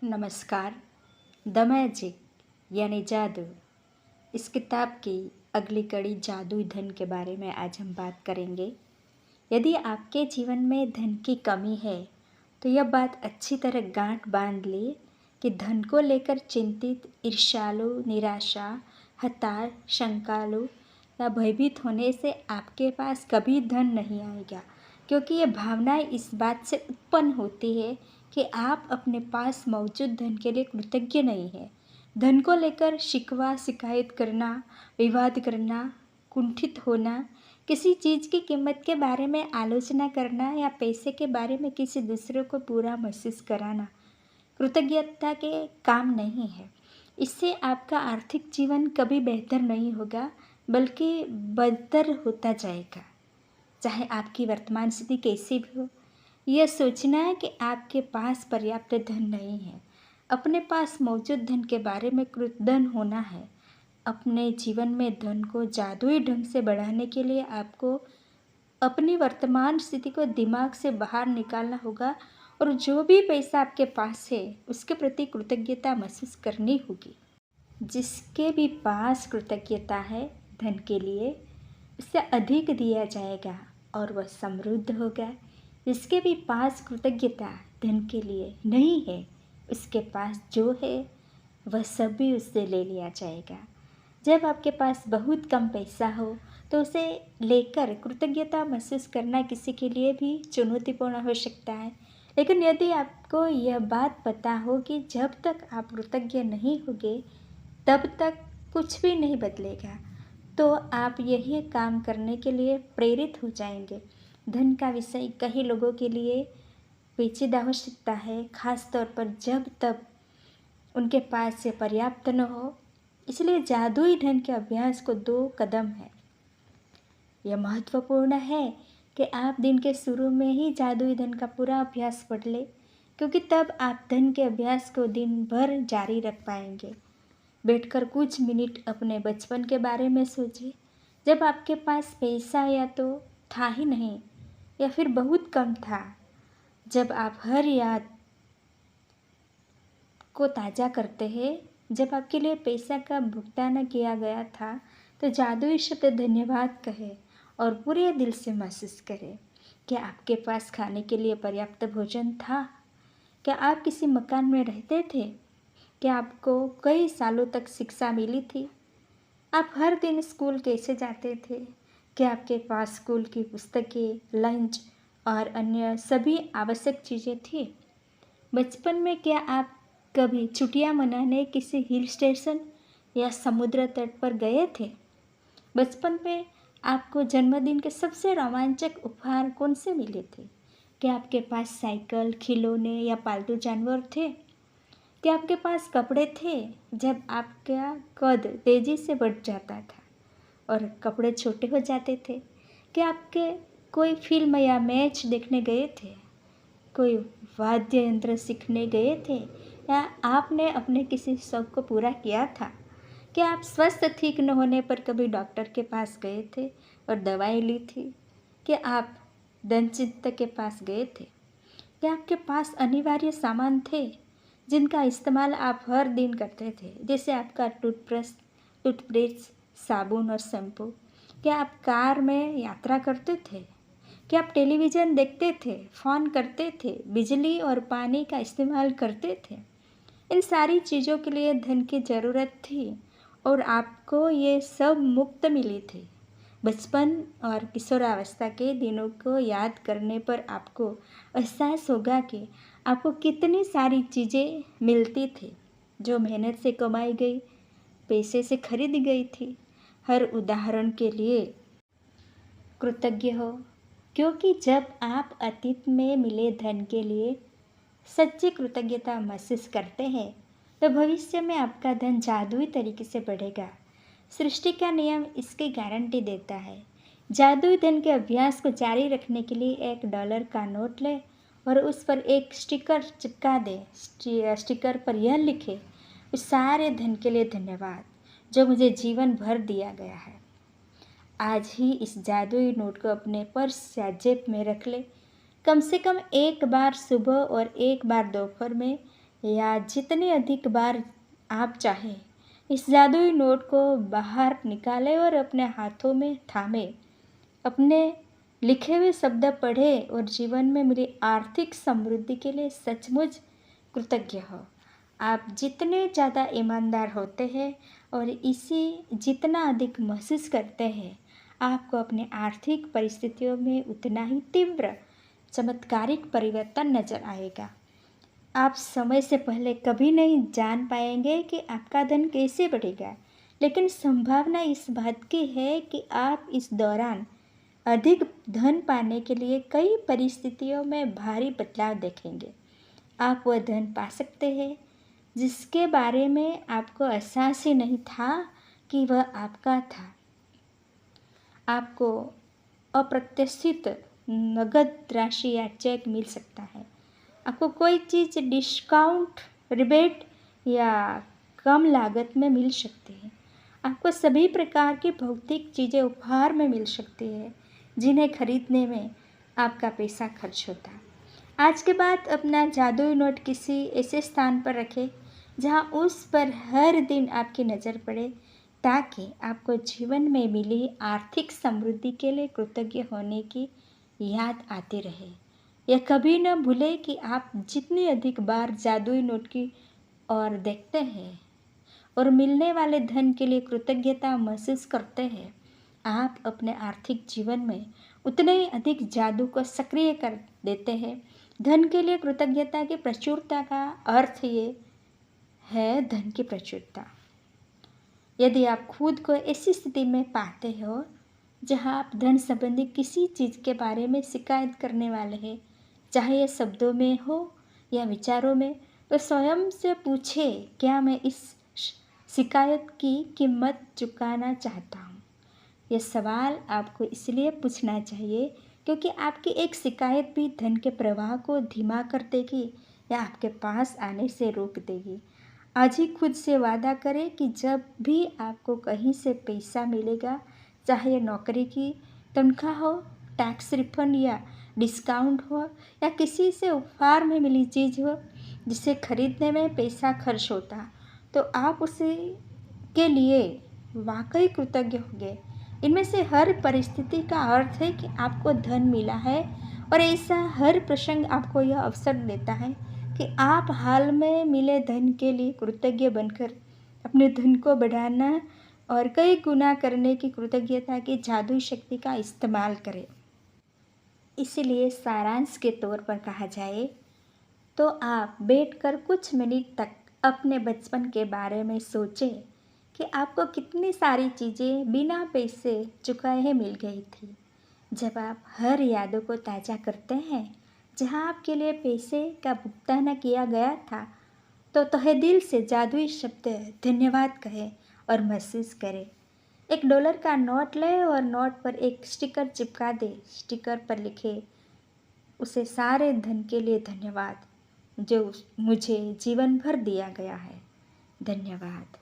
नमस्कार। The magic यानी जादू, इस किताब की अगली कड़ी जादुई धन के बारे में आज हम बात करेंगे। यदि आपके जीवन में धन की कमी है तो यह बात अच्छी तरह गांठ बांध ले कि धन को लेकर चिंतित, ईर्ष्यालु, निराशा, हताश, शंकालु या भयभीत होने से आपके पास कभी धन नहीं आएगा, क्योंकि ये भावनाएं इस बात से उत्पन्न होती है कि आप अपने पास मौजूद धन के लिए कृतज्ञ नहीं हैं। धन को लेकर शिकवा शिकायत करना, विवाद करना, कुंठित होना, किसी चीज़ की कीमत के बारे में आलोचना करना या पैसे के बारे में किसी दूसरे को बुरा महसूस कराना कृतज्ञता के काम नहीं है। इससे आपका आर्थिक जीवन कभी बेहतर नहीं होगा, बल्कि बदतर होता जाएगा। चाहे आपकी वर्तमान स्थिति कैसी भी हो, यह सोचना है कि आपके पास पर्याप्त धन नहीं है। अपने पास मौजूद धन के बारे में कृतज्ञ होना है। अपने जीवन में धन को जादुई ढंग से बढ़ाने के लिए आपको अपनी वर्तमान स्थिति को दिमाग से बाहर निकालना होगा और जो भी पैसा आपके पास है उसके प्रति कृतज्ञता महसूस करनी होगी। जिसके भी पास कृतज्ञता है धन के लिए, उससे अधिक दिया जाएगा और वह समृद्ध होगा। जिसके भी पास कृतज्ञता धन के लिए नहीं है, उसके पास जो है वह सब भी उससे ले लिया जाएगा। जब आपके पास बहुत कम पैसा हो तो उसे लेकर कृतज्ञता महसूस करना किसी के लिए भी चुनौतीपूर्ण हो सकता है। लेकिन यदि आपको यह बात पता हो कि जब तक आप कृतज्ञ नहीं होंगे तब तक कुछ भी नहीं बदलेगा, तो आप यही काम करने के लिए प्रेरित हो जाएंगे। धन का विषय कई लोगों के लिए पेचीदा हो सकता है, खास तौर पर जब तब उनके पास से पर्याप्त न हो। इसलिए जादुई धन के अभ्यास को 2 कदम है। यह महत्वपूर्ण है कि आप दिन के शुरू में ही जादुई धन का पूरा अभ्यास पढ़ लें, क्योंकि तब आप धन के अभ्यास को दिन भर जारी रख पाएंगे। बैठकर कुछ मिनट अपने बचपन के बारे में सोचिए, जब आपके पास पैसा या तो था ही नहीं या फिर बहुत कम था। जब आप हर याद को ताज़ा करते हैं, जब आपके लिए पैसा का भुगतान किया गया था, तो जादुई शब्द धन्यवाद कहे और पूरे दिल से महसूस करें। क्या आपके पास खाने के लिए पर्याप्त भोजन था? क्या आप किसी मकान में रहते थे? क्या आपको कई सालों तक शिक्षा मिली थी? आप हर दिन स्कूल कैसे जाते थे? क्या आपके पास स्कूल की पुस्तकें, लंच और अन्य सभी आवश्यक चीज़ें थी? बचपन में क्या आप कभी छुट्टियां मनाने किसी हिल स्टेशन या समुद्र तट पर गए थे? बचपन में आपको जन्मदिन के सबसे रोमांचक उपहार कौन से मिले थे? क्या आपके पास साइकिल, खिलौने या पालतू जानवर थे? क्या आपके पास कपड़े थे जब आपका कद तेज़ी से बढ़ जाता था और कपड़े छोटे हो जाते थे? क्या आपके कोई फिल्म या मैच देखने गए थे? कोई वाद्य यंत्र सीखने गए थे या आपने अपने किसी शौक को पूरा किया था? क्या आप स्वस्थ ठीक न होने पर कभी डॉक्टर के पास गए थे और दवाई ली थी? क्या आप दंतचिकित्सक के पास गए थे? क्या आपके पास अनिवार्य सामान थे जिनका इस्तेमाल आप हर दिन करते थे, जैसे आपका टूथब्रश, साबुन और शैम्पू? क्या आप कार में यात्रा करते थे? क्या आप टेलीविज़न देखते थे, फ़ोन करते थे, बिजली और पानी का इस्तेमाल करते थे? इन सारी चीज़ों के लिए धन की ज़रूरत थी और आपको ये सब मुफ्त मिली थी। बचपन और किशोरावस्था के दिनों को याद करने पर आपको एहसास होगा कि आपको कितनी सारी चीज़ें मिलती थी जो मेहनत से कमाई गई, पैसे से खरीदी गई थी। हर उदाहरण के लिए कृतज्ञ हो, क्योंकि जब आप अतीत में मिले धन के लिए सच्ची कृतज्ञता महसूस करते हैं तो भविष्य में आपका धन जादुई तरीके से बढ़ेगा। सृष्टि का नियम इसकी गारंटी देता है। जादुई धन के अभ्यास को जारी रखने के लिए $1 का नोट लें और उस पर एक स्टिकर चिपका दें। स्टिकर पर यह लिखें, उस सारे धन के लिए धन्यवाद जो मुझे जीवन भर दिया गया है। आज ही इस जादुई नोट को अपने पर्स या जेब में रख ले। कम से कम एक बार सुबह और एक बार दोपहर में या जितनी अधिक बार आप चाहें इस जादुई नोट को बाहर निकालें और अपने हाथों में थामें। अपने लिखे हुए शब्द पढ़ें और जीवन में मिली आर्थिक समृद्धि के लिए सचमुच कृतज्ञ हो। आप जितने ज़्यादा ईमानदार होते हैं और इसी जितना अधिक महसूस करते हैं, आपको अपनी आर्थिक परिस्थितियों में उतना ही तीव्र चमत्कारिक परिवर्तन नजर आएगा। आप समय से पहले कभी नहीं जान पाएंगे कि आपका धन कैसे बढ़ेगा, लेकिन संभावना इस बात की है कि आप इस दौरान अधिक धन पाने के लिए कई परिस्थितियों में भारी बदलाव देखेंगे। आप वह धन पा सकते हैं जिसके बारे में आपको एहसास ही नहीं था कि वह आपका था। आपको अप्रत्याशित नगद राशि या चेक मिल सकता है। आपको कोई चीज़ डिस्काउंट, रिबेट या कम लागत में मिल सकती है। आपको सभी प्रकार की भौतिक चीज़ें उपहार में मिल सकती है जिन्हें खरीदने में आपका पैसा खर्च होता है। आज के बाद अपना जादुई नोट किसी ऐसे स्थान पर रखें जहां उस पर हर दिन आपकी नज़र पड़े, ताकि आपको जीवन में मिली आर्थिक समृद्धि के लिए कृतज्ञ होने की याद आती रहे। यह कभी न भूले कि आप जितनी अधिक बार जादुई नोट की ओर देखते हैं और मिलने वाले धन के लिए कृतज्ञता महसूस करते हैं, आप अपने आर्थिक जीवन में उतने ही अधिक जादू को सक्रिय कर देते हैं। धन के लिए कृतज्ञता की प्रचुरता का अर्थ ये है धन की प्रचुरता। यदि आप खुद को ऐसी स्थिति में पाते हो जहां आप धन संबंधी किसी चीज़ के बारे में शिकायत करने वाले हैं, चाहे यह शब्दों में हो या विचारों में, तो स्वयं से पूछें, क्या मैं इस शिकायत की कीमत चुकाना चाहता हूँ। यह सवाल आपको इसलिए पूछना चाहिए क्योंकि आपकी एक शिकायत भी धन के प्रवाह को धीमा कर देगी या आपके पास आने से रोक देगी। आज ही खुद से वादा करें कि जब भी आपको कहीं से पैसा मिलेगा, चाहे ये नौकरी की तनख्वाह हो, टैक्स रिफंड या डिस्काउंट हो, या किसी से उपहार में मिली चीज़ हो जिसे खरीदने में पैसा खर्च होता, तो आप उसे के लिए वाकई कृतज्ञ होंगे। इनमें से हर परिस्थिति का अर्थ है कि आपको धन मिला है, और ऐसा हर प्रसंग आपको यह अवसर देता है कि आप हाल में मिले धन के लिए कृतज्ञ बनकर अपने धन को बढ़ाना और कई गुना करने की कृतज्ञता की जादुई शक्ति का इस्तेमाल करें। इसलिए सारांश के तौर पर कहा जाए तो आप बैठकर कुछ मिनट तक अपने बचपन के बारे में सोचें कि आपको कितनी सारी चीज़ें बिना पैसे चुकाए मिल गई थी। जब आप हर यादों को ताज़ा करते हैं जहां आपके लिए पैसे का भुगतान किया गया था, तो तहे दिल से जादुई शब्द धन्यवाद कहें और महसूस करें। $1 का नोट लें और नोट पर एक स्टिकर चिपका दें। स्टिकर पर लिखे, उसे सारे धन के लिए धन्यवाद जो मुझे जीवन भर दिया गया है। धन्यवाद।